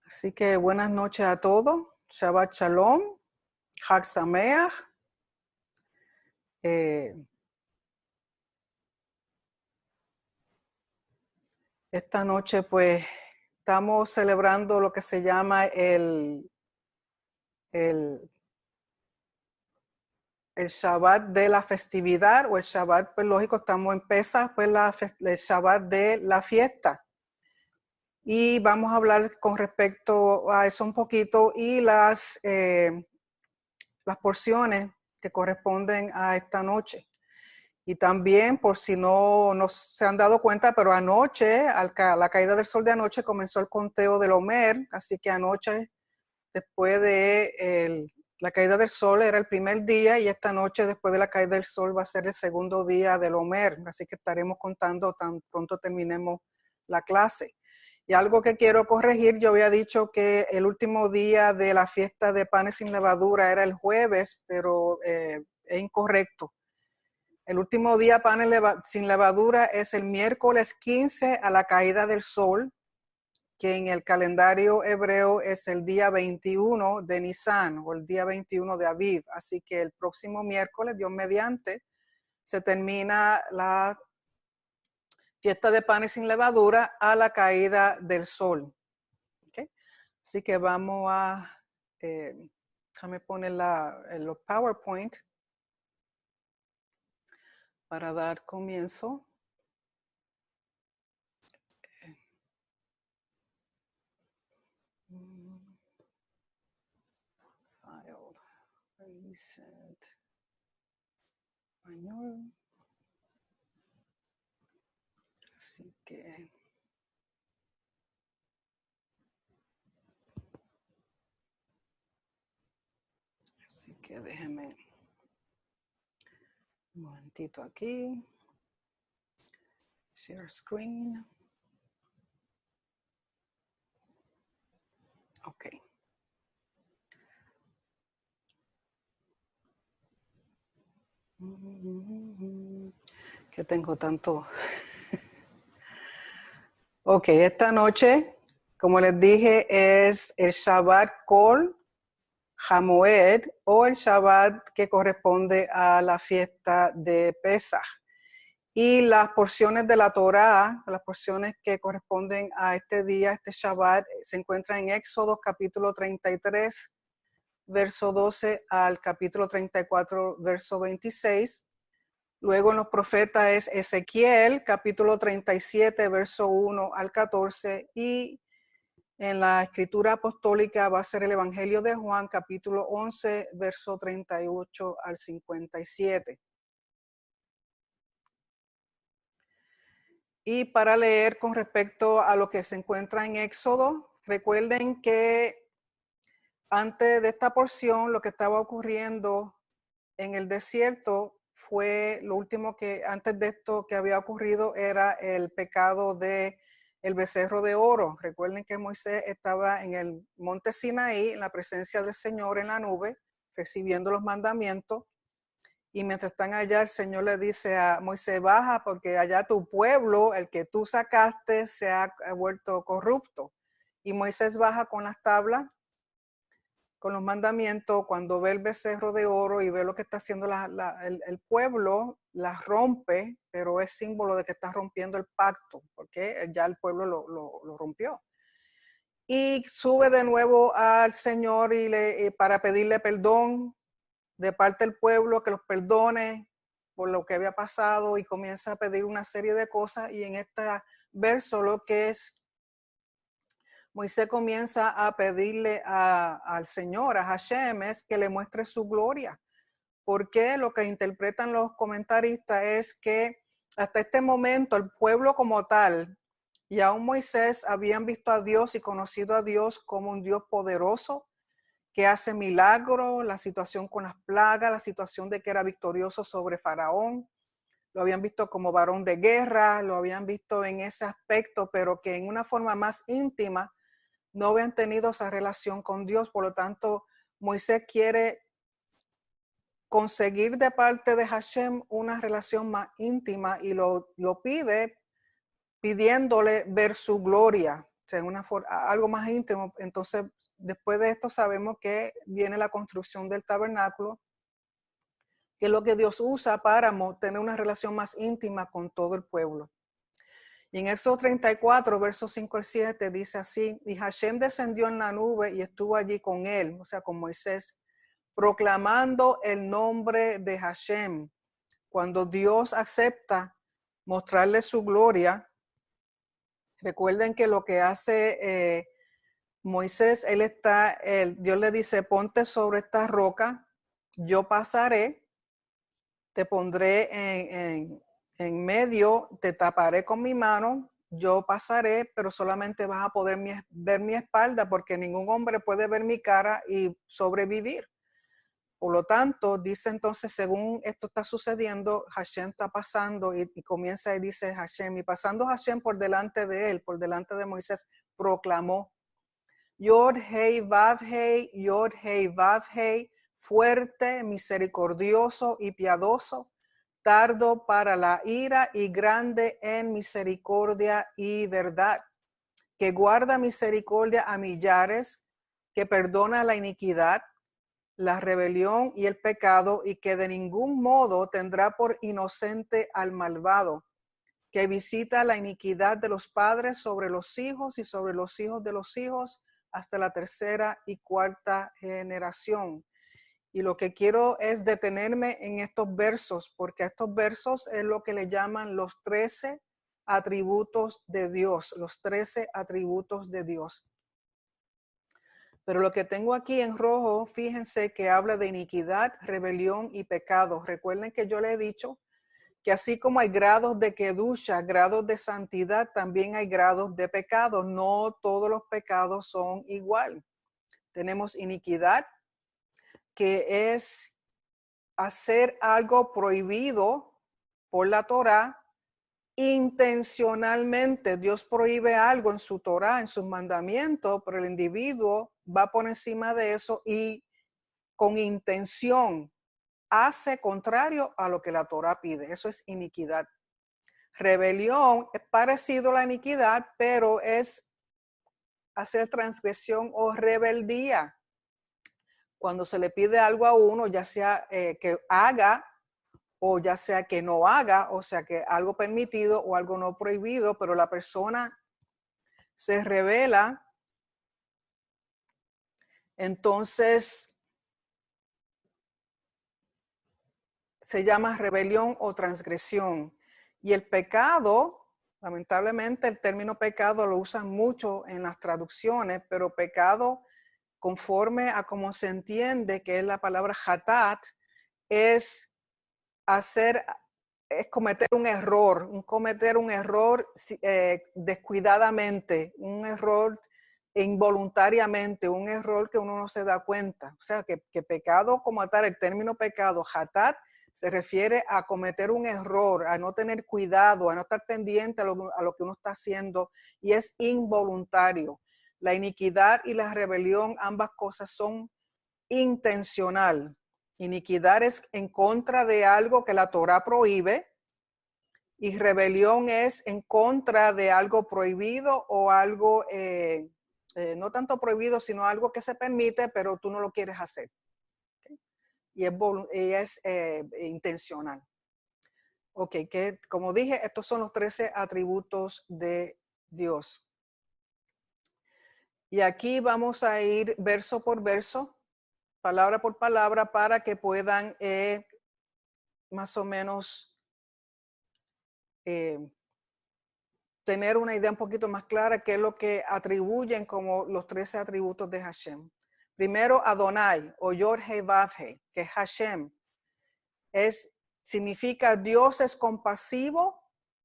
Así que buenas noches a todos. Shabbat Shalom, Chag Sameach. Esta noche pues estamos celebrando lo que se llama el Shabbat de la festividad, o el Shabbat, pues lógico, estamos en Pesach, pues el Shabbat de la fiesta. Y vamos a hablar con respecto a eso un poquito y las porciones que corresponden a esta noche. Y también, por si no se han dado cuenta, pero anoche, a la caída del sol de anoche, comenzó el conteo del Omer, así que anoche, después de la caída del sol, era el primer día, y esta noche, después de la caída del sol, va a ser el segundo día del Omer, así que estaremos contando tan pronto terminemos la clase. Y algo que quiero corregir, yo había dicho que el último día de la fiesta de panes sin levadura era el jueves, pero es incorrecto. El último día panes sin levadura es el miércoles 15 a la caída del sol, que en el calendario hebreo es el día 21 de Nisan o el día 21 de Aviv. Así que el próximo miércoles, Dios mediante, se termina la fiesta de panes sin levadura a la caída del sol. ¿Okay? Así que vamos a, déjame poner los PowerPoint para dar comienzo. File, recent, español. Así que déjenme un momentito aquí. Share screen. Ok. Que tengo tanto. Ok, esta noche, como les dije, es el Shabbat Kol Hamoed, o el Shabbat que corresponde a la fiesta de Pesach. Y las porciones de la Torá, las porciones que corresponden a este día, este Shabbat, se encuentran en Éxodo capítulo 33, verso 12 al capítulo 34, verso 26. Luego en los profetas es Ezequiel, capítulo 37, verso 1 al 14. Y en la escritura apostólica va a ser el Evangelio de Juan, capítulo 11, verso 38 al 57. Y para leer con respecto a lo que se encuentra en Éxodo, recuerden que antes de esta porción, lo que estaba ocurriendo en el desierto fue lo último que, antes de esto que había ocurrido, era el pecado de el becerro de oro. Recuerden que Moisés estaba en el monte Sinaí, en la presencia del Señor en la nube, recibiendo los mandamientos. Y mientras están allá, el Señor le dice a Moisés, baja, porque allá tu pueblo, el que tú sacaste, se ha vuelto corrupto. Y Moisés baja con las tablas, con los mandamientos. Cuando ve el becerro de oro y ve lo que está haciendo el pueblo, las rompe, pero es símbolo de que está rompiendo el pacto, porque ya el pueblo lo rompió. Y sube de nuevo al Señor para pedirle perdón de parte del pueblo, que los perdone por lo que había pasado, y comienza a pedir una serie de cosas. Y en este verso lo que es, Moisés comienza a pedirle al Señor, a Hashem, es que le muestre su gloria. Porque lo que interpretan los comentaristas es que hasta este momento el pueblo como tal, y aún Moisés, habían visto a Dios y conocido a Dios como un Dios poderoso, que hace milagros, la situación con las plagas, la situación de que era victorioso sobre Faraón. Lo habían visto como varón de guerra, lo habían visto en ese aspecto, pero que en una forma más íntima no habían tenido esa relación con Dios. Por lo tanto, Moisés quiere conseguir de parte de Hashem una relación más íntima, y lo pide pidiéndole ver su gloria. sea, algo más íntimo. Entonces, después de esto sabemos que viene la construcción del tabernáculo, que es lo que Dios usa para tener una relación más íntima con todo el pueblo. Y en Éxodo 34, versos 5 al 7, dice así: y Hashem descendió en la nube y estuvo allí con él, o sea, con Moisés, proclamando el nombre de Hashem. Cuando Dios acepta mostrarle su gloria, recuerden que lo que hace Moisés, Dios le dice: ponte sobre esta roca, yo pasaré, te pondré en medio, te taparé con mi mano, yo pasaré, pero solamente vas a poder ver mi espalda, porque ningún hombre puede ver mi cara y sobrevivir. Por lo tanto, dice entonces, según esto está sucediendo, Hashem está pasando y comienza y dice Hashem, y pasando Hashem por delante de él, por delante de Moisés, proclamó: Yod Hei Vav Hei, Yod Hei Vav Hei, fuerte, misericordioso y piadoso, tardo para la ira y grande en misericordia y verdad, que guarda misericordia a millares, que perdona la iniquidad, la rebelión y el pecado, y que de ningún modo tendrá por inocente al malvado, que visita la iniquidad de los padres sobre los hijos y sobre los hijos de los hijos hasta la tercera y cuarta generación. Y lo que quiero es detenerme en estos versos, porque estos versos es lo que le llaman los 13 atributos de Dios, los 13 atributos de Dios. Pero lo que tengo aquí en rojo, fíjense que habla de iniquidad, rebelión y pecado. Recuerden que yo le he dicho que así como hay grados de kedusha, grados de santidad, también hay grados de pecado. No todos los pecados son igual. Tenemos iniquidad, que es hacer algo prohibido por la Torá intencionalmente. Dios prohíbe algo en su Torá, en sus mandamientos, pero el individuo va por encima de eso y con intención hace contrario a lo que la Torá pide. Eso es iniquidad. Rebelión es parecido a la iniquidad, pero es hacer transgresión o rebeldía. Cuando se le pide algo a uno, ya sea que haga o ya sea que no haga, o sea que algo permitido o algo no prohibido, pero la persona se rebela, entonces se llama rebelión o transgresión. Y el pecado, lamentablemente el término pecado lo usan mucho en las traducciones, pero pecado, conforme a cómo se entiende, que es la palabra hatat, es cometer un error, descuidadamente, un error involuntariamente, un error que uno no se da cuenta. O sea, que pecado como tal, el término pecado, hatat, se refiere a cometer un error, a no tener cuidado, a no estar pendiente a lo que uno está haciendo, y es involuntario. La iniquidad y la rebelión, ambas cosas son intencional. Iniquidad es en contra de algo que la Torá prohíbe, y rebelión es en contra de algo prohibido o algo, no tanto prohibido, sino algo que se permite, pero tú no lo quieres hacer. ¿Okay? Y es intencional. Ok, que como dije, estos son los 13 atributos de Dios. Y aquí vamos a ir verso por verso, palabra por palabra, para que puedan más o menos tener una idea un poquito más clara qué es lo que atribuyen como los 13 atributos de Hashem. Primero, Adonai, o Yod Hei Vav Hei, que es Hashem. Significa Dios es compasivo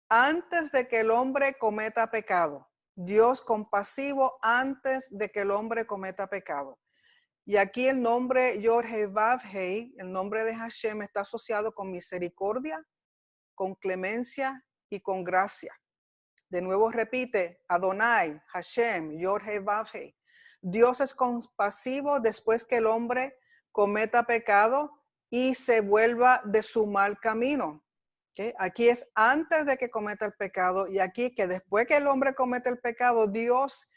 antes de que el hombre cometa pecado. Dios compasivo antes de que el hombre cometa pecado. Y aquí el nombre Yod Hei Vav Hei, el nombre de Hashem, está asociado con misericordia, con clemencia y con gracia. De nuevo repite, Adonai, Hashem, Yod Hei Vav Hei. Dios es compasivo después que el hombre cometa pecado y se vuelva de su mal camino. ¿Okay? Aquí es antes de que cometa el pecado, y aquí que después que el hombre cometa el pecado, Dios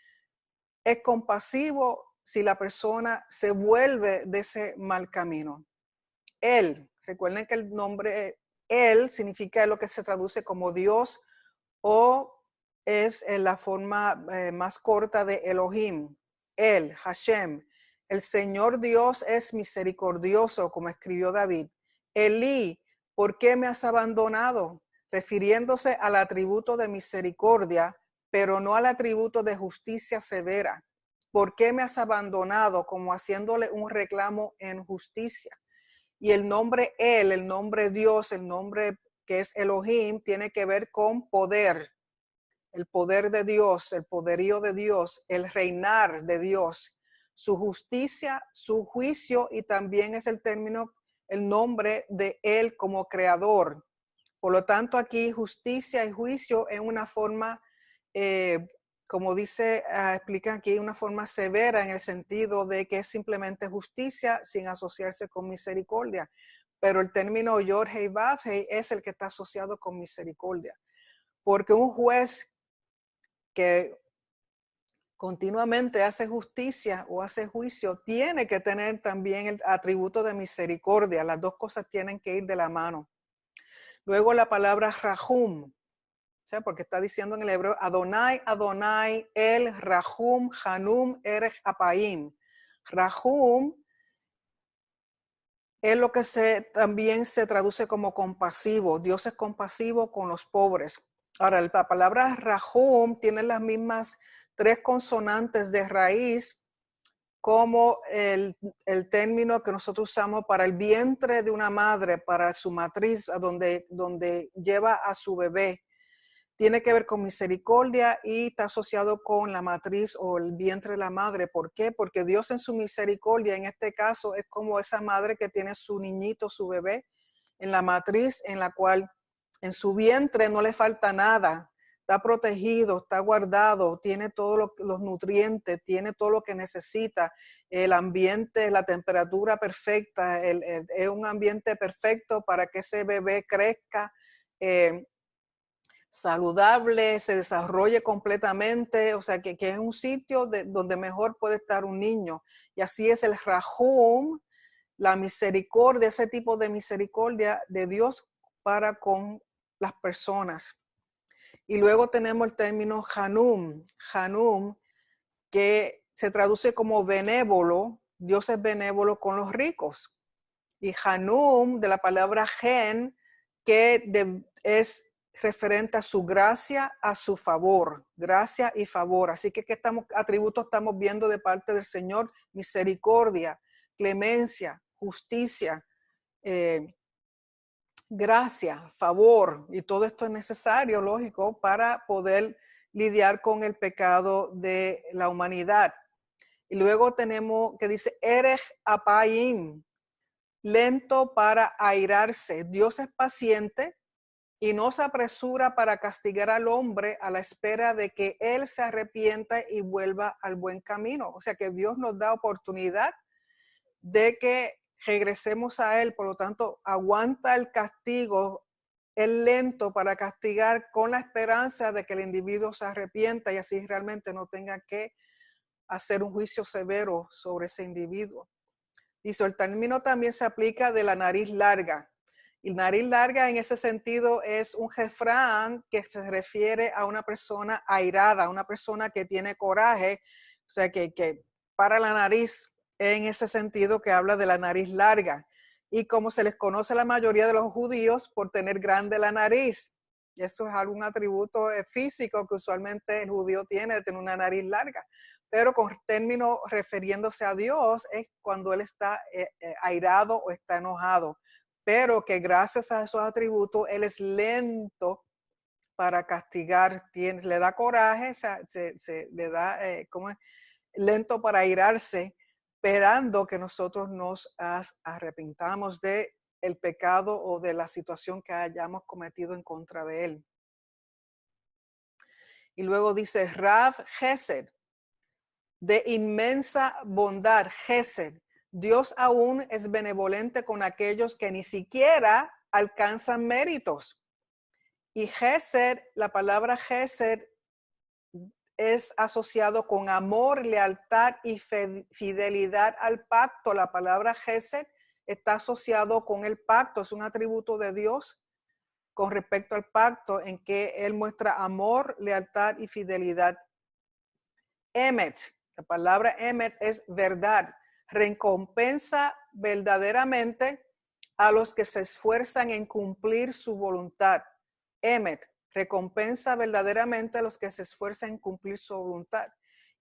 es compasivo si la persona se vuelve de ese mal camino. Él, recuerden que el nombre Él significa lo que se traduce como Dios o es en la forma más corta de Elohim. Él, Hashem. El Señor Dios es misericordioso, como escribió David. Elí, ¿por qué me has abandonado? Refiriéndose al atributo de misericordia, pero no al atributo de justicia severa. ¿Por qué me has abandonado? Como haciéndole un reclamo en justicia. Y el nombre Él, el nombre Dios, el nombre que es Elohim, tiene que ver con poder. El poder de Dios, el poderío de Dios, el reinar de Dios, su justicia, su juicio y también es el término, el nombre de Él como creador. Por lo tanto, aquí justicia y juicio en una forma, como dice, explican aquí, una forma severa en el sentido de que es simplemente justicia sin asociarse con misericordia. Pero el término Yod Hei Vav Hei es el que está asociado con misericordia. Porque un juez que continuamente hace justicia o hace juicio, tiene que tener también el atributo de misericordia. Las dos cosas tienen que ir de la mano. Luego la palabra Rahum, o sea, porque está diciendo en el hebreo, Adonai, Adonai, El, Rahum, Hanum, Erech, Apaim. Rahum es lo que también se traduce como compasivo. Dios es compasivo con los pobres. Ahora, la palabra Rahum tiene las mismas 3 consonantes de raíz como el término que nosotros usamos para el vientre de una madre, para su matriz, donde lleva a su bebé. Tiene que ver con misericordia y está asociado con la matriz o el vientre de la madre. ¿Por qué? Porque Dios en su misericordia, en este caso, es como esa madre que tiene su niñito, su bebé, en la matriz, en la cual en su vientre no le falta nada. Está protegido, está guardado, tiene todos los nutrientes, tiene todo lo que necesita. El ambiente, la temperatura perfecta, es un ambiente perfecto para que ese bebé crezca saludable, se desarrolle completamente, o sea, que es un sitio donde mejor puede estar un niño. Y así es el Rahum, la misericordia, ese tipo de misericordia de Dios para con las personas. Y luego tenemos el término Hanum, Hanum, que se traduce como benévolo. Dios es benévolo con los ricos. Y Hanum, de la palabra gen, que es referente a su gracia, a su favor, gracia y favor. Así que ¿qué atributos estamos viendo de parte del Señor? Misericordia, clemencia, justicia, gracia, favor. Y todo esto es necesario, lógico, para poder lidiar con el pecado de la humanidad. Y luego tenemos que dice Erech Apayim, lento para airarse. Dios es paciente y no se apresura para castigar al hombre a la espera de que él se arrepienta y vuelva al buen camino. O sea que Dios nos da oportunidad de que regresemos a él. Por lo tanto, aguanta el castigo, es lento para castigar con la esperanza de que el individuo se arrepienta y así realmente no tenga que hacer un juicio severo sobre ese individuo. Dice, el término también se aplica de la nariz larga. Y nariz larga en ese sentido es un refrán que se refiere a una persona airada, una persona que tiene coraje, o sea, que para la nariz en ese sentido que habla de la nariz larga. Y como se les conoce a la mayoría de los judíos por tener grande la nariz. Y eso es algún atributo físico que usualmente el judío tiene de tener una nariz larga. Pero con término refiriéndose a Dios es cuando Él está airado o está enojado. Pero que gracias a esos atributos Él es lento para castigar, le da coraje, le da ¿cómo es? Lento para airarse, esperando que nosotros nos arrepintamos de el pecado o de la situación que hayamos cometido en contra de Él. Y luego dice Rav Gesed, de inmensa bondad, Gesed. Dios aún es benevolente con aquellos que ni siquiera alcanzan méritos. Y Gesed, la palabra Gesed es asociado con amor, lealtad y fidelidad al pacto. La palabra Gesed está asociado con el pacto, es un atributo de Dios con respecto al pacto en que Él muestra amor, lealtad y fidelidad. Emet, la palabra Emet es verdad, recompensa verdaderamente a los que se esfuerzan en cumplir su voluntad. Emet, recompensa verdaderamente a los que se esfuerzan en cumplir su voluntad.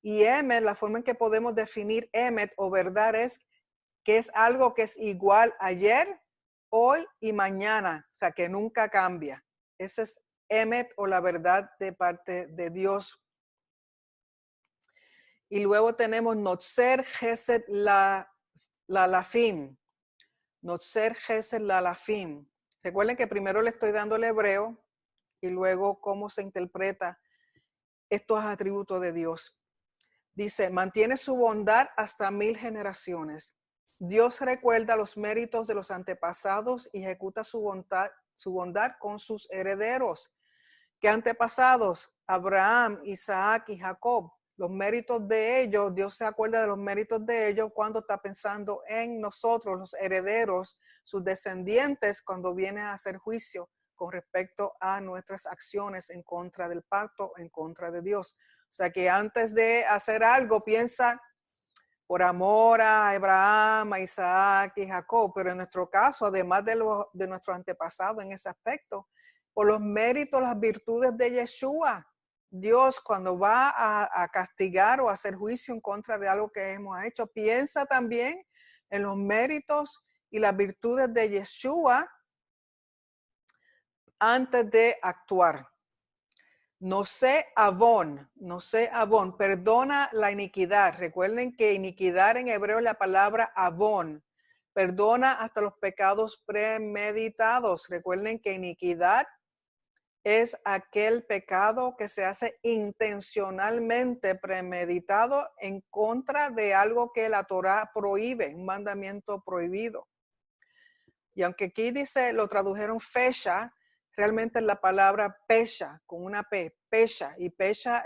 Y Emet, la forma en que podemos definir Emet o verdad es que es algo que es igual ayer, hoy y mañana, o sea, que nunca cambia. Ese es Emet o la verdad de parte de Dios. Y luego tenemos Notzer Gesed la Lafim. Notzer Gesed la Lafim. Recuerden que primero le estoy dando el hebreo y luego cómo se interpreta estos atributos de Dios. Dice, mantiene su bondad hasta 1000 generaciones. Dios recuerda los méritos de los antepasados y ejecuta su bondad con sus herederos. ¿Qué antepasados? Abraham, Isaac y Jacob. Los méritos de ellos, Dios se acuerda de los méritos de ellos cuando está pensando en nosotros, los herederos, sus descendientes, cuando viene a hacer juicio con respecto a nuestras acciones en contra del pacto, en contra de Dios. O sea que antes de hacer algo, piensa por amor a Abraham, a Isaac y Jacob, pero en nuestro caso, además de nuestro antepasado en ese aspecto, por los méritos, las virtudes de Yeshua. Dios, cuando va a castigar o a hacer juicio en contra de algo que hemos hecho, piensa también en los méritos y las virtudes de Yeshua antes de actuar. No sé avon, perdona la iniquidad. Recuerden que iniquidad en hebreo es la palabra avon. Perdona hasta los pecados premeditados. Recuerden que iniquidad es aquel pecado que se hace intencionalmente premeditado en contra de algo que la Torá prohíbe, un mandamiento prohibido. Y aunque aquí dice, lo tradujeron fecha, realmente es la palabra pesha, con una P, pesha. Y pesha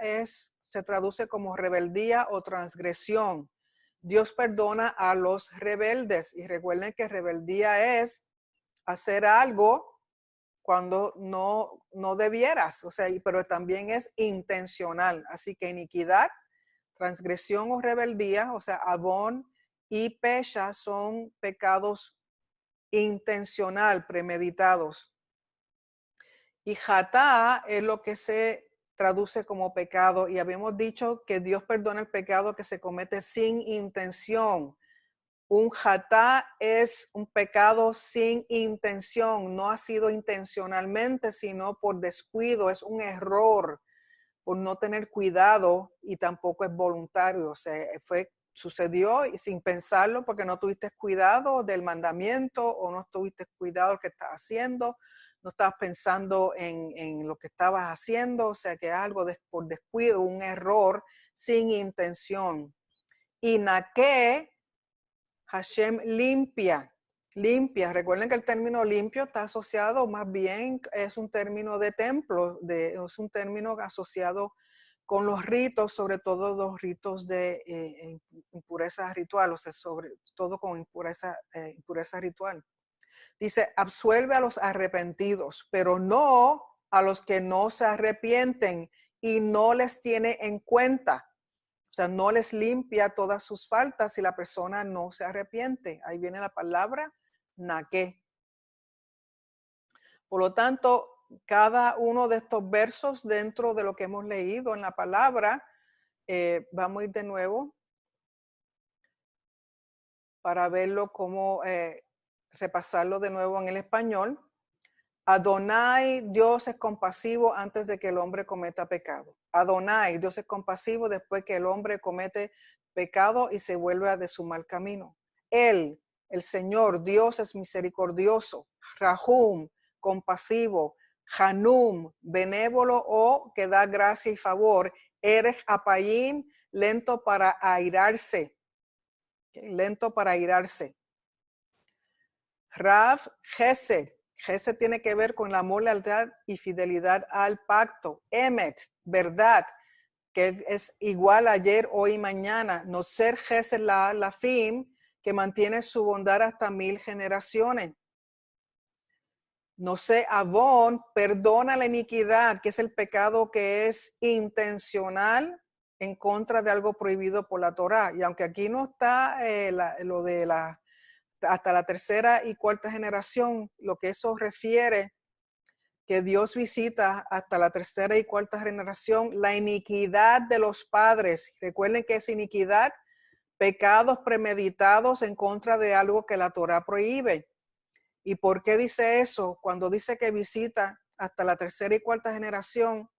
se traduce como rebeldía o transgresión. Dios perdona a los rebeldes. Y recuerden que rebeldía es hacer algo cuando no debieras, o sea, pero también es intencional. Así que iniquidad, transgresión o rebeldía, o sea, avon y pesha son pecados intencional, premeditados. Y jatá es lo que se traduce como pecado. Y habíamos dicho que Dios perdona el pecado que se comete sin intención. Un jatá es un pecado sin intención. No ha sido intencionalmente, sino por descuido. Es un error por no tener cuidado y tampoco es voluntario. O sea, sucedió y sin pensarlo porque no tuviste cuidado del mandamiento o no tuviste cuidado de lo que estás haciendo, no estabas pensando en lo que estabas haciendo, o sea que algo por descuido, un error sin intención. Y naque, Hashem limpia. Recuerden que el término limpio está asociado, más bien es un término de templo, es un término asociado con los ritos, sobre todo los ritos de impureza ritual, o sea, sobre todo con impureza ritual. Dice, absuelve a los arrepentidos, pero no a los que no se arrepienten y no les tiene en cuenta. O sea, no les limpia todas sus faltas si la persona no se arrepiente. Ahí viene la palabra naque. Por lo tanto, cada uno de estos versos dentro de lo que hemos leído en la palabra, vamos a ir de nuevo para verlo como repasarlo de nuevo en el español. Adonai, Dios es compasivo antes de que el hombre cometa pecado. Adonai, Dios es compasivo después que el hombre comete pecado y se vuelve de su mal camino. Él, el Señor, Dios es misericordioso. Rahum, compasivo. Hanum, benévolo o que da gracia y favor. Erech apayim, lento para airarse. Lento para airarse. Rav, Gesed. Gesed tiene que ver con el amor, lealtad y fidelidad al pacto. Emet, verdad. que Él es igual ayer, hoy y mañana. No ser Gesed Lafim, que mantiene su bondad hasta 1000 generaciones. No sé, Avon, perdona la iniquidad, que es el pecado que es intencional en contra de algo prohibido por la Torá. Y aunque aquí no está lo de hasta la tercera y cuarta generación, lo que eso refiere, que Dios visita hasta la tercera y cuarta generación, la iniquidad de los padres. Recuerden que es iniquidad, pecados premeditados en contra de algo que la Torá prohíbe. ¿Y por qué dice eso? Cuando dice que visita hasta la tercera y cuarta generación,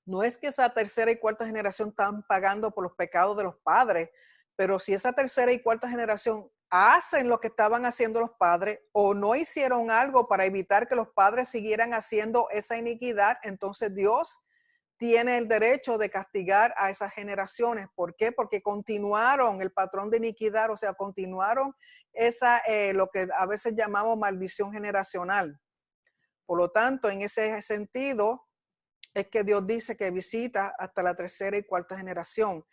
no es que esa tercera y cuarta generación están pagando por los pecados de los padres, pero si esa tercera y cuarta generación hacen lo que estaban haciendo los padres o no hicieron algo para evitar que los padres siguieran haciendo esa iniquidad, entonces Dios tiene el derecho de castigar a esas generaciones. ¿Por qué? Porque continuaron el patrón de iniquidad, o sea, continuaron lo que a veces llamamos maldición generacional. Por lo tanto, en ese sentido, es que Dios dice que visita hasta la tercera y cuarta generación.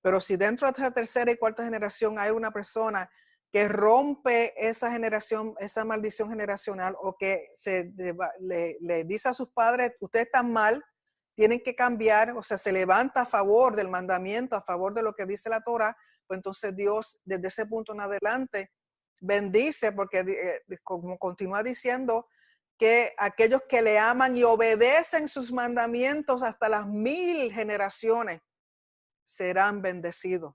Pero si dentro de la tercera y cuarta generación hay una persona que rompe esa generación, esa maldición generacional, o que le dice a sus padres, ustedes están mal, tienen que cambiar, o sea, se levanta a favor del mandamiento, a favor de lo que dice la Torah, pues entonces Dios desde ese punto en adelante bendice, porque como continúa diciendo, que aquellos que le aman y obedecen sus mandamientos hasta las 1000 generaciones serán bendecidos.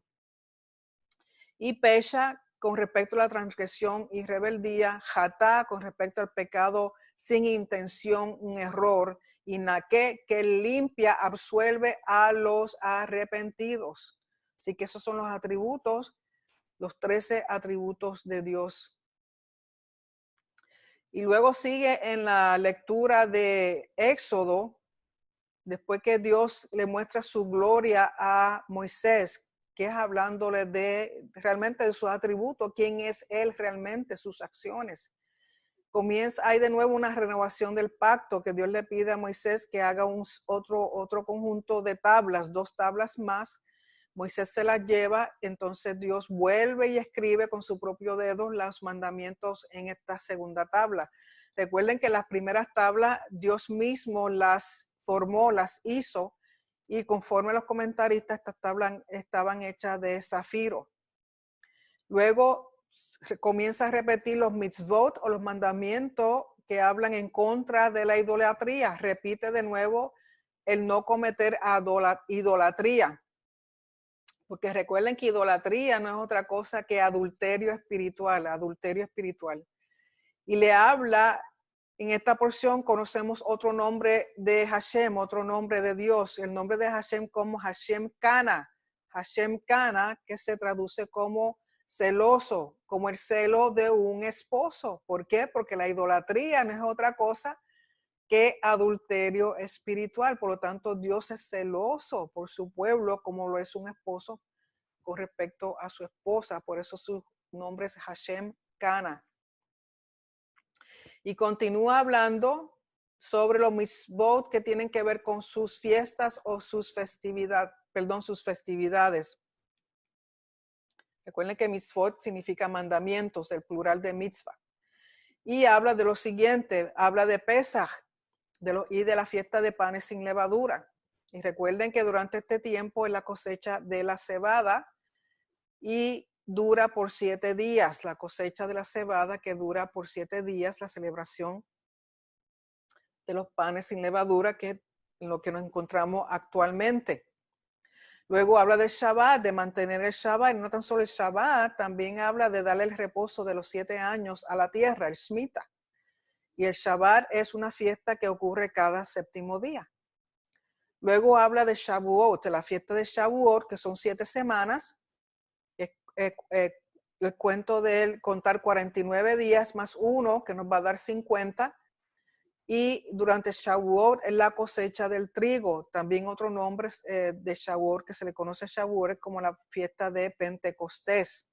Y Pesha con respecto a la transgresión y rebeldía, Jatá con respecto al pecado sin intención, un error, y Naqué que limpia, absuelve a los arrepentidos. Así que esos son los atributos, los 13 atributos de Dios. Y luego sigue en la lectura de Éxodo, después que Dios le muestra su gloria a Moisés, que es hablándole realmente de sus atributos, quién es él realmente, sus acciones. Hay de nuevo una renovación del pacto que Dios le pide a Moisés que haga otro conjunto de tablas, 2 tablas más. Moisés se las lleva, entonces Dios vuelve y escribe con su propio dedo los mandamientos en esta segunda tabla. Recuerden que las primeras tablas Dios mismo las formó, las hizo, y conforme a los comentaristas, estas tablas estaban hechas de zafiro. Luego comienza a repetir los mitzvot o los mandamientos que hablan en contra de la idolatría. Repite de nuevo el no cometer idolatría. Porque recuerden que idolatría no es otra cosa que adulterio espiritual, Y le habla, en esta porción conocemos otro nombre de Hashem, otro nombre de Dios, el nombre de Hashem como Hashem Kana, que se traduce como celoso, como el celo de un esposo. ¿Por qué? Porque la idolatría no es otra cosa que adulterio espiritual. Por lo tanto, Dios es celoso por su pueblo como lo es un esposo con respecto a su esposa. Por eso su nombre es Hashem Kana. Y continúa hablando sobre los mitzvot que tienen que ver con sus fiestas o sus festividades. Recuerden que mitzvot significa mandamientos, el plural de mitzvah. Y habla de lo siguiente, habla de Pesaj y de la fiesta de panes sin levadura. Y recuerden que durante este tiempo es la cosecha de la cebada y dura por 7 días, la cosecha de la cebada que dura por 7 días, la celebración de los panes sin levadura, que es lo que nos encontramos actualmente. Luego habla del Shabbat, de mantener el Shabbat, y no tan solo el Shabbat, también habla de darle el reposo de los 7 años a la tierra, el Shemitah. Y el Shabbat es una fiesta que ocurre cada 7º día. Luego habla de Shavuot, de la fiesta de Shavuot, que son 7 semanas. El cuento de contar 49 días más 1, que nos va a dar 50. Y durante Shavuot es la cosecha del trigo. También otro nombre de Shavuot que se le conoce a Shavuot es como la fiesta de Pentecostés.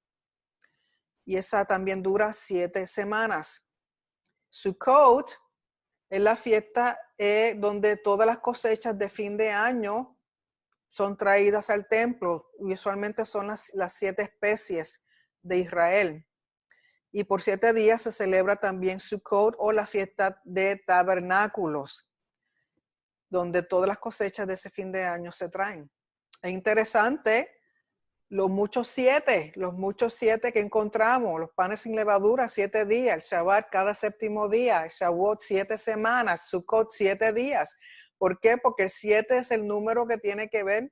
Y esa también dura 7 semanas. Sukkot es la fiesta donde todas las cosechas de fin de año son traídas al templo. Usualmente son las 7 especies de Israel. Y por 7 días se celebra también Sukkot o la fiesta de tabernáculos, donde todas las cosechas de ese fin de año se traen. Es interesante los muchos 7 que encontramos, los panes sin levadura, 7 días, el Shabbat cada séptimo día, el Shavuot 7 semanas, Sukkot 7 días. ¿Por qué? Porque el 7 es el número que tiene que ver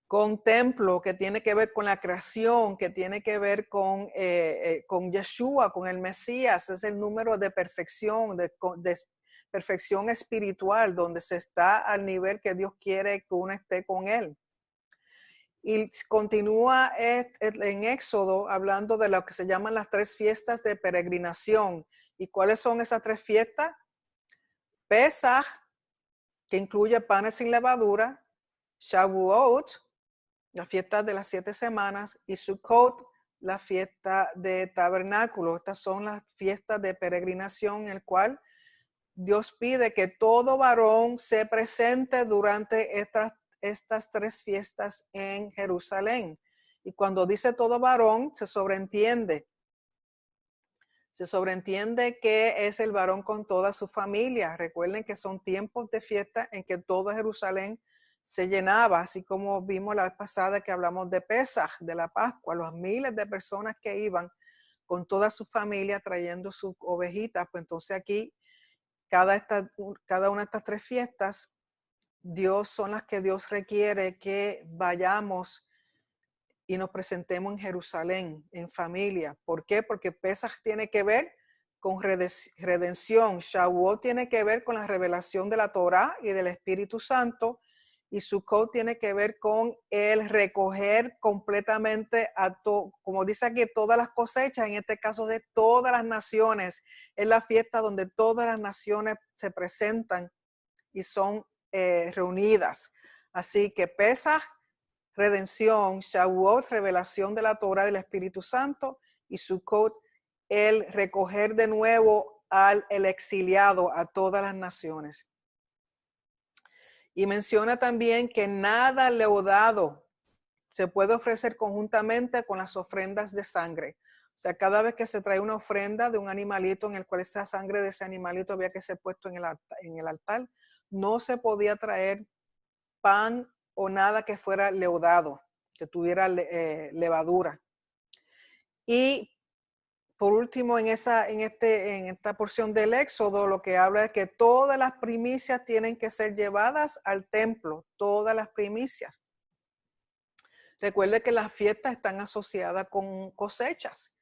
con templo, que tiene que ver con la creación, que tiene que ver con Yeshua, con el Mesías. Es el número de perfección, de perfección espiritual, donde se está al nivel que Dios quiere que uno esté con Él. Y continúa en Éxodo hablando de lo que se llaman las 3 fiestas de peregrinación. ¿Y cuáles son esas 3 fiestas? Pesaj, que incluye panes sin levadura, Shavuot, la fiesta de las 7 semanas, y Sukkot, la fiesta de tabernáculo. Estas son las fiestas de peregrinación en el cual Dios pide que todo varón se presente durante estas 3 fiestas en Jerusalén. Y cuando dice todo varón, se sobreentiende que es el varón con toda su familia. Recuerden que son tiempos de fiesta en que todo Jerusalén se llenaba, así como vimos la vez pasada que hablamos de Pesaj, de la Pascua, los miles de personas que iban con toda su familia trayendo sus ovejitas. Pues entonces aquí, cada una de estas 3 fiestas, son las que Dios requiere que vayamos y nos presentemos en Jerusalén, en familia. ¿Por qué? Porque Pesaj tiene que ver con redención. Shavuot tiene que ver con la revelación de la Torá y del Espíritu Santo. Y Sukkot tiene que ver con el recoger completamente como dice aquí, todas las cosechas, en este caso de todas las naciones. Es la fiesta donde todas las naciones se presentan y son reunidas. Así que Pesaj, redención, Shavuot, revelación de la Torá del Espíritu Santo, y Sukkot, el recoger de nuevo el exiliado a todas las naciones. Y menciona también que nada leudado se puede ofrecer conjuntamente con las ofrendas de sangre. O sea, cada vez que se trae una ofrenda de un animalito en el cual esa sangre de ese animalito había que ser puesto en el altar, no se podía traer pan o nada que fuera leudado, que tuviera levadura. Y por último, en esta porción del Éxodo, lo que habla es que todas las primicias tienen que ser llevadas al templo, todas las primicias. Recuerde que las fiestas están asociadas con cosechas.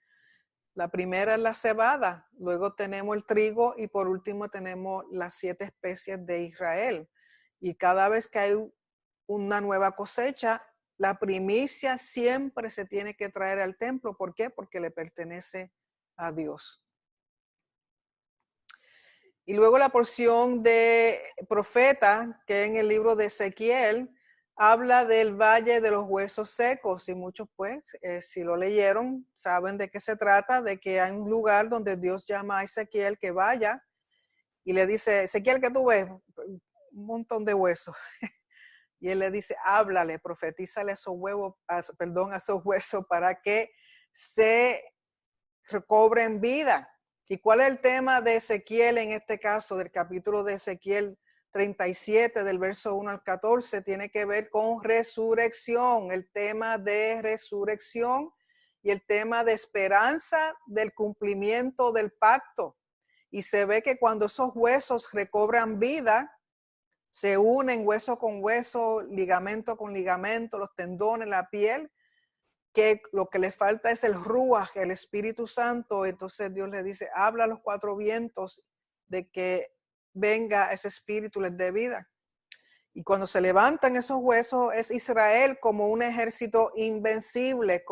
La primera es la cebada, luego tenemos el trigo y por último tenemos las 7 especies de Israel. Y cada vez que hay una nueva cosecha, la primicia siempre se tiene que traer al templo. ¿Por qué? Porque le pertenece a Dios. Y luego la porción de profeta, que en el libro de Ezequiel, habla del valle de los huesos secos. Y muchos, pues, si lo leyeron, saben de qué se trata, de que hay un lugar donde Dios llama a Ezequiel que vaya y le dice, Ezequiel, ¿qué tú ves? Un montón de huesos. Y él le dice, háblale, profetízale a esos huesos para que se recobren vida. ¿Y cuál es el tema de Ezequiel en este caso, del capítulo de Ezequiel 37, del verso 1 al 14? Tiene que ver con resurrección, el tema de resurrección y el tema de esperanza del cumplimiento del pacto. Y se ve que cuando esos huesos recobran vida, se unen hueso con hueso, ligamento con ligamento, los tendones, la piel, que lo que le falta es el ruaj, el Espíritu Santo. Entonces Dios le dice, habla a los 4 vientos de que venga ese Espíritu, les dé vida. Y cuando se levantan esos huesos, es Israel como un ejército invencible,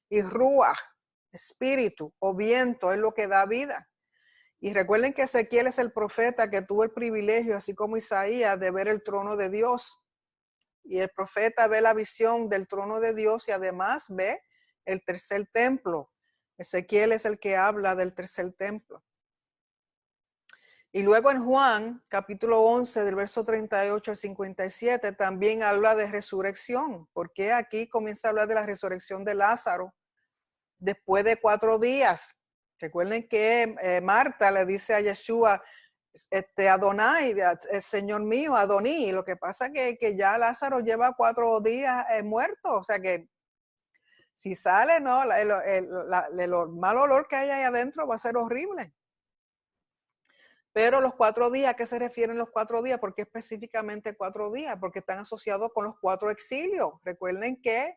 Y ruaj, espíritu o viento, es lo que da vida. Y recuerden que Ezequiel es el profeta que tuvo el privilegio, así como Isaías, de ver el trono de Dios. Y el profeta ve la visión del trono de Dios y además ve el tercer templo. Ezequiel es el que habla del tercer templo. Y luego en Juan, capítulo 11, del verso 38 al 57, también habla de resurrección. Porque aquí comienza a hablar de la resurrección de Lázaro después de 4 días. Recuerden que Marta le dice a Yeshua, Adonai, el Señor mío, Adoní. Lo que pasa es que ya Lázaro lleva 4 días muerto. O sea que si sale, no, el mal olor que hay ahí adentro va a ser horrible. Pero los 4 días, ¿a qué se refieren los 4 días? ¿Por qué específicamente 4 días? Porque están asociados con los 4 exilios. Recuerden que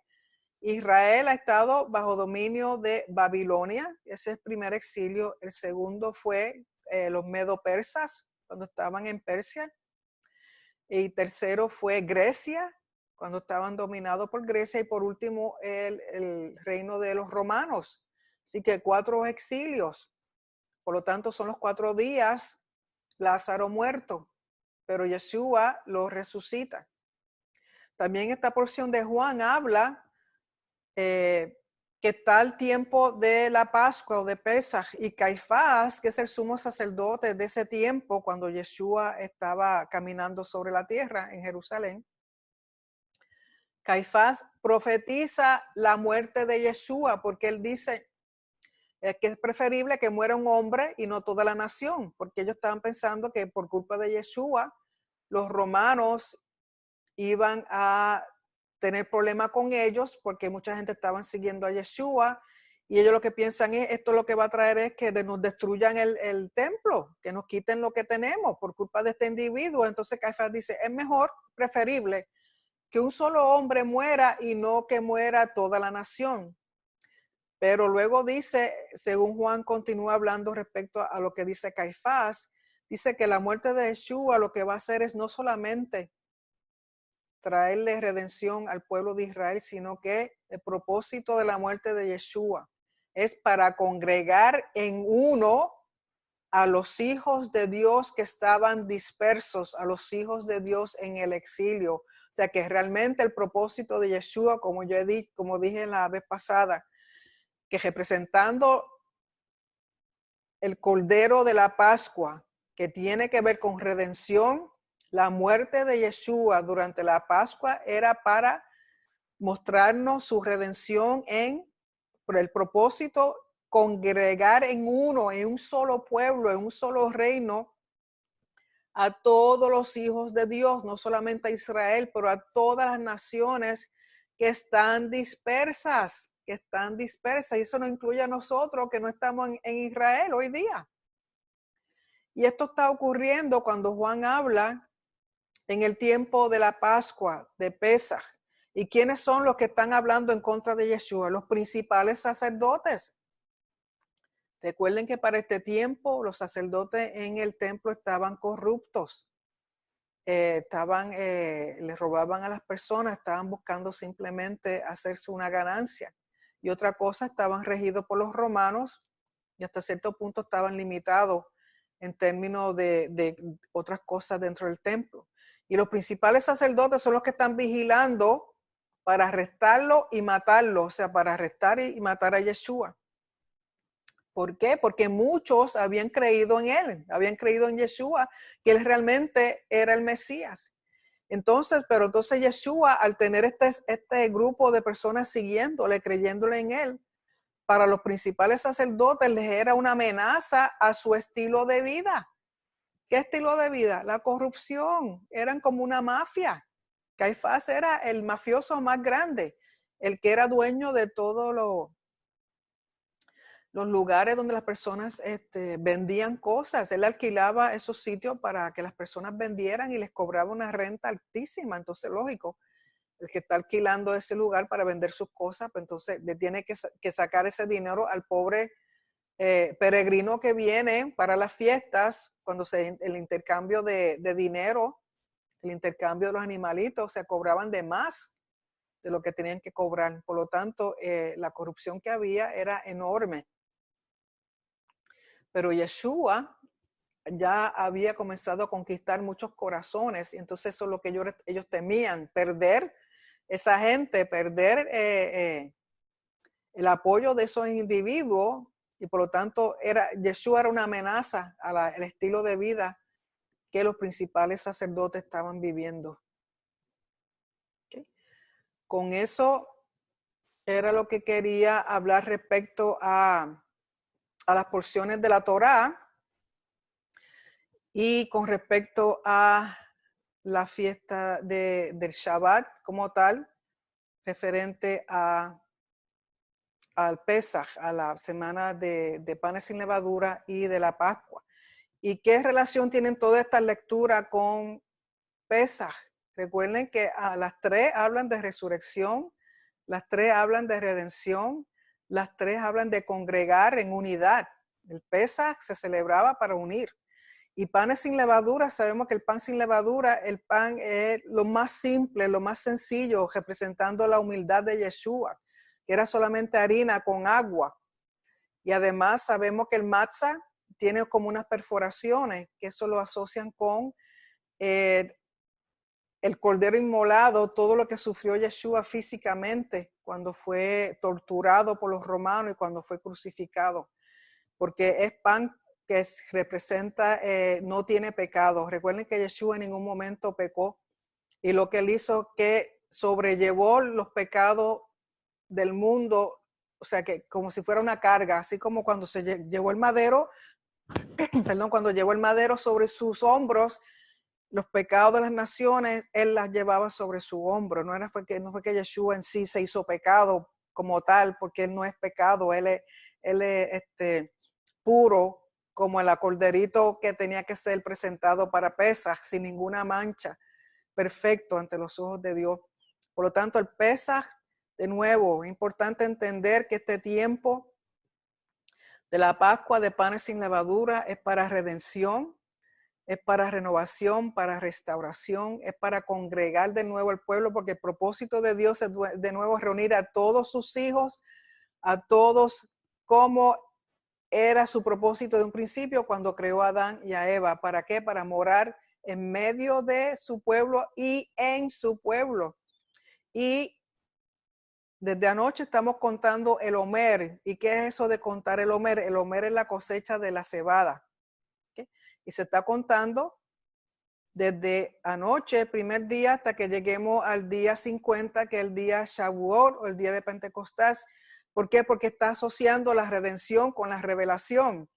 Israel ha estado bajo dominio de Babilonia. Ese es el primer exilio. El segundo fue los medo-persas, cuando estaban en Persia. Y tercero fue Grecia, cuando estaban dominados por Grecia. Y por último, el reino de los romanos. Así que 4 exilios. Por lo tanto, son los 4 días Lázaro muerto, pero Yeshua lo resucita. También esta porción de Juan habla que está el tiempo de la Pascua o de Pesaj, y Caifás, que es el sumo sacerdote de ese tiempo, cuando Yeshua estaba caminando sobre la tierra en Jerusalén, Caifás profetiza la muerte de Yeshua, porque él dice que es preferible que muera un hombre y no toda la nación, porque ellos estaban pensando que por culpa de Yeshua, los romanos iban a tener problemas con ellos, porque mucha gente estaban siguiendo a Yeshua, y ellos lo que piensan es, esto lo que va a traer es que nos destruyan el templo, que nos quiten lo que tenemos por culpa de este individuo. Entonces Caifás dice, es mejor, preferible, que un solo hombre muera y no que muera toda la nación. Pero luego dice, según Juan continúa hablando respecto a lo que dice Caifás, dice que la muerte de Yeshua lo que va a hacer es no solamente traerle redención al pueblo de Israel, sino que el propósito de la muerte de Yeshua es para congregar en uno a los hijos de Dios que estaban dispersos, a los hijos de Dios en el exilio. O sea que realmente el propósito de Yeshua, como yo he dicho, como dije la vez pasada, que representando el Cordero de la Pascua, que tiene que ver con redención, la muerte de Yeshua durante la Pascua era para mostrarnos su redención por el propósito, congregar en uno, en un solo pueblo, en un solo reino, a todos los hijos de Dios, no solamente a Israel, pero a todas las naciones que están dispersas, Y eso nos incluye a nosotros que no estamos en Israel hoy día. Y esto está ocurriendo cuando Juan habla en el tiempo de la Pascua, de Pesaj. ¿Y quiénes son los que están hablando en contra de Yeshua? Los principales sacerdotes. Recuerden que para este tiempo los sacerdotes en el templo estaban corruptos. Les robaban a las personas, estaban buscando simplemente hacerse una ganancia. Y otra cosa, estaban regidos por los romanos y hasta cierto punto estaban limitados en términos de otras cosas dentro del templo. Y los principales sacerdotes son los que están vigilando para arrestarlo y matarlo, o sea, para arrestar y matar a Yeshua. ¿Por qué? Porque muchos habían creído en él, habían creído en Yeshua, que él realmente era el Mesías. Entonces Yeshua, al tener este grupo de personas siguiéndole, creyéndole en él, para los principales sacerdotes les era una amenaza a su estilo de vida. ¿Qué estilo de vida? La corrupción. Eran como una mafia. Caifás era el mafioso más grande, el que era dueño de todos los lugares donde las personas vendían cosas. Él alquilaba esos sitios para que las personas vendieran y les cobraba una renta altísima. Entonces, lógico, el que está alquilando ese lugar para vender sus cosas, pues entonces le tiene que sacar ese dinero al pobre peregrino que viene para las fiestas, cuando el intercambio de dinero, el intercambio de los animalitos, se cobraban de más de lo que tenían que cobrar. Por lo tanto, la corrupción que había era enorme. Pero Yeshua ya había comenzado a conquistar muchos corazones, y entonces eso es lo que ellos temían, perder esa gente, perder el apoyo de esos individuos Y por lo tanto, Yeshua era una amenaza al estilo de vida que los principales sacerdotes estaban viviendo. ¿Okay? Con eso era lo que quería hablar respecto a las porciones de la Torá y con respecto a la fiesta del Shabbat como tal, referente al Pesaj, a la semana de panes sin levadura y de la Pascua. ¿Y qué relación tienen todas estas lecturas con Pesaj? Recuerden que las tres hablan de resurrección, las tres hablan de redención, las tres hablan de congregar en unidad. El Pesaj se celebraba para unir. Y panes sin levadura, sabemos que el pan sin levadura, el pan es lo más simple, lo más sencillo, representando la humildad de Yeshua, que era solamente harina con agua. Y además sabemos que el matzah tiene como unas perforaciones, que eso lo asocian con el cordero inmolado, todo lo que sufrió Yeshua físicamente cuando fue torturado por los romanos y cuando fue crucificado. Porque es pan que representa, no tiene pecado. Recuerden que Yeshua en ningún momento pecó. Y lo que él hizo que sobrellevó los pecados del mundo, o sea, que como si fuera una carga, así como cuando se llevó el madero, perdón, cuando llevó el madero sobre sus hombros, los pecados de las naciones, él las llevaba sobre su hombro. No fue que Yeshua en sí se hizo pecado como tal, porque él no es pecado, él es puro, como el corderito que tenía que ser presentado para Pesaj, sin ninguna mancha, perfecto ante los ojos de Dios. Por lo tanto, el Pesaj, de nuevo, es importante entender que este tiempo de la Pascua de panes sin levadura es para redención, es para renovación, para restauración, es para congregar de nuevo al pueblo, porque el propósito de Dios es de nuevo reunir a todos sus hijos, a todos como era su propósito de un principio cuando creó a Adán y a Eva. ¿Para qué? Para morar en medio de su pueblo y en su pueblo. Y desde anoche estamos contando el Omer. ¿Y qué es eso de contar el Omer? El Omer es la cosecha de la cebada. ¿Okay? Y se está contando desde anoche, el primer día, hasta que lleguemos al día 50, que es el día Shavuot o el día de Pentecostés. ¿Por qué? Porque está asociando la redención con la revelación.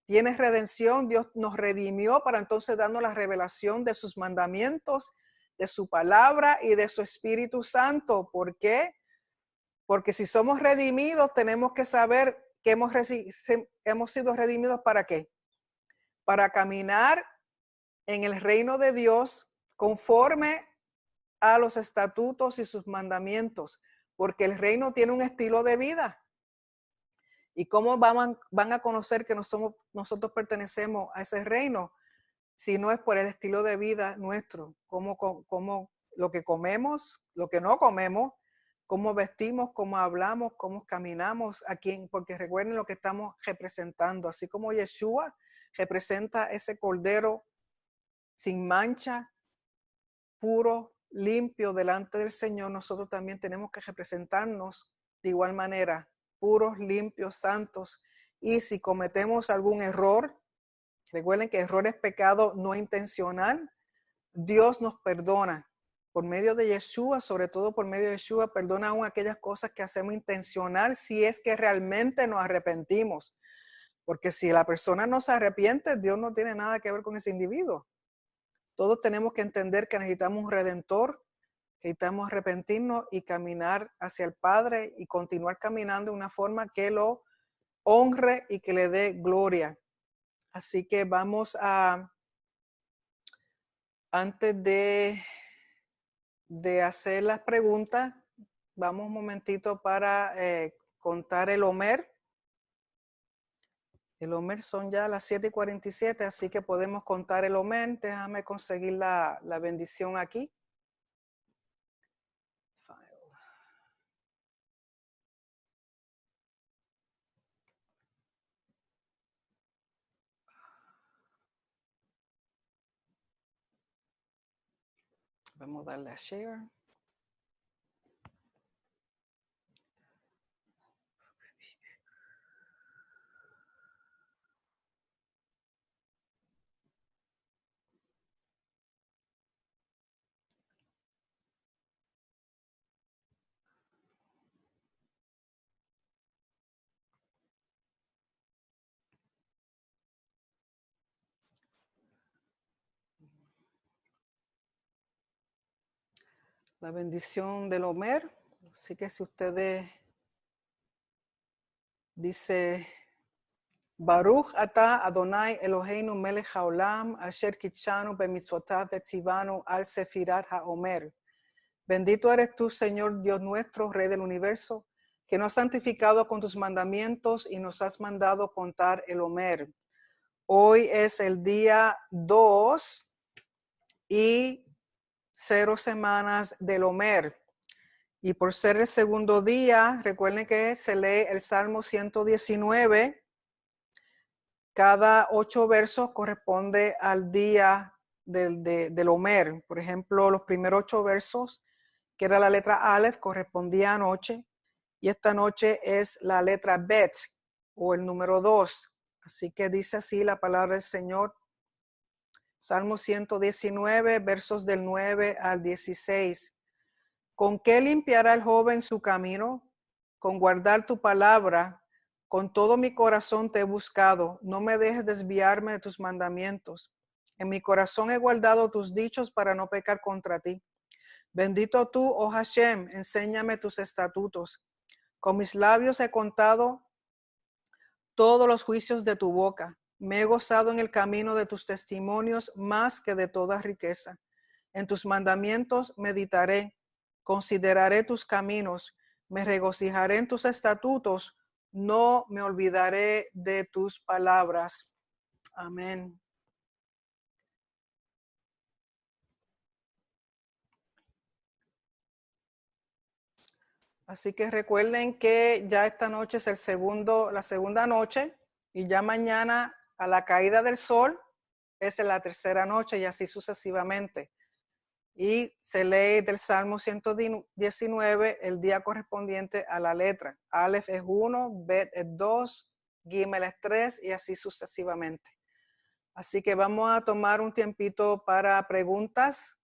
Tienes redención, Dios nos redimió para entonces darnos la revelación de sus mandamientos, de su palabra y de su Espíritu Santo. ¿Por qué? Porque si somos redimidos, tenemos que saber que hemos sido redimidos ¿para qué? Para caminar en el reino de Dios conforme a los estatutos y sus mandamientos, porque el reino tiene un estilo de vida. ¿Y cómo van a conocer que nosotros pertenecemos a ese reino? Si no es por el estilo de vida nuestro, cómo lo que comemos, lo que no comemos, cómo vestimos, cómo hablamos, cómo caminamos, porque recuerden lo que estamos representando, así como Yeshua representa ese cordero sin mancha, puro, limpio delante del Señor, nosotros también tenemos que representarnos de igual manera, puros, limpios, santos. Y si cometemos algún error, recuerden que error es pecado no intencional, Dios nos perdona. Por medio de Yeshua, sobre todo por medio de Yeshua, perdona aún aquellas cosas que hacemos intencional si es que realmente nos arrepentimos. Porque si la persona no se arrepiente, Dios no tiene nada que ver con ese individuo. Todos tenemos que entender que necesitamos un redentor, que necesitamos arrepentirnos y caminar hacia el Padre y continuar caminando de una forma que lo honre y que le dé gloria. Así que vamos a, antes de hacer las preguntas, vamos un momentito para contar el Omer. El Omer son ya las 7:47, así que podemos contar el Omer. Déjame conseguir la bendición aquí. Vamos a darle a share. la bendición del Omer. Así que si ustedes dice Baruch ata Adonai Eloheinu melech haolam asher kitshanu bemitzvotav vetzivanu al sefirat haomer. Bendito eres tú, Señor Dios nuestro, Rey del universo, que nos has santificado con tus mandamientos y nos has mandado contar el Omer. Hoy es el día 2 y 0 semanas del Omer. Y por ser el segundo día, recuerden que se lee el Salmo 119. Cada 8 versos corresponde al día del Omer. Por ejemplo, los primeros 8 versos, que era la letra Aleph, correspondía a anoche. Y esta noche es la letra Bet, o el número 2. Así que dice así la palabra del Señor. Salmo 119, versos del 9 al 16. ¿Con qué limpiará el joven su camino? Con guardar tu palabra. Con todo mi corazón te he buscado. No me dejes desviarme de tus mandamientos. En mi corazón he guardado tus dichos para no pecar contra ti. Bendito tú, oh Hashem, enséñame tus estatutos. Con mis labios he contado todos los juicios de tu boca. Me he gozado en el camino de tus testimonios más que de toda riqueza. En tus mandamientos meditaré. Consideraré tus caminos, me regocijaré en tus estatutos, no me olvidaré de tus palabras. Amén. Así que recuerden que ya esta noche es la segunda noche y ya mañana a la caída del sol es la tercera noche y así sucesivamente. Y se lee del Salmo 119 el día correspondiente a la letra. Aleph es 1, Bet es 2, Gimel es 3 y así sucesivamente. Así que vamos a tomar un tiempito para preguntas.